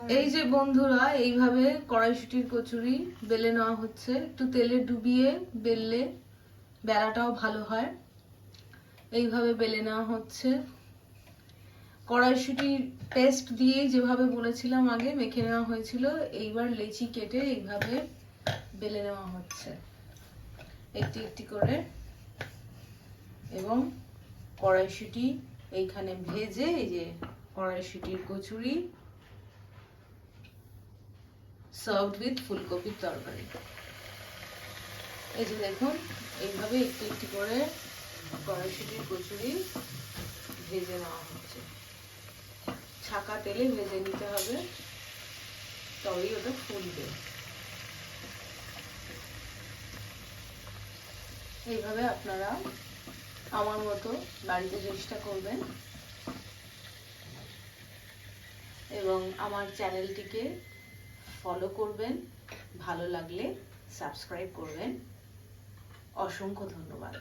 এই যে বন্ধুরা, এইভাবে কড়াইশুটির কচুরি বেলে নেওয়া হচ্ছে। একটু তেলে ডুবিয়ে বেললে বেলাটাও ভালো হয়। এইভাবে বেলে নেওয়া হচ্ছে। কড়াইশুটির পেস্ট দিয়ে যেভাবে বলেছিলাম আগে মেখে নেওয়া হয়েছিল, এইবার লেচি কেটে এইভাবে বেলে নেওয়া হচ্ছে একটি একটি করে। এবং কড়াইশুটি এইখানে ভেজে, এই যে কড়াইশুটির কচুরি সার্ভড উইথ ফুলকপির তরকারি। এই যে দেখুন, এইভাবে একটু একটু করে কড়াইশুটির কচুরি ভেজে নেওয়া হচ্ছে। ছাকা তেলে ভেজে নিতে হবে, তবেই ওটা ফুলবে। এইভাবে আপনারা আমার মতো বাড়িতে চেষ্টা করবেন এবং আমার চ্যানেলটিকে ফলো করবেন। ভালো লাগলে সাবস্ক্রাইব করবেন। অসংখ্য ধন্যবাদ।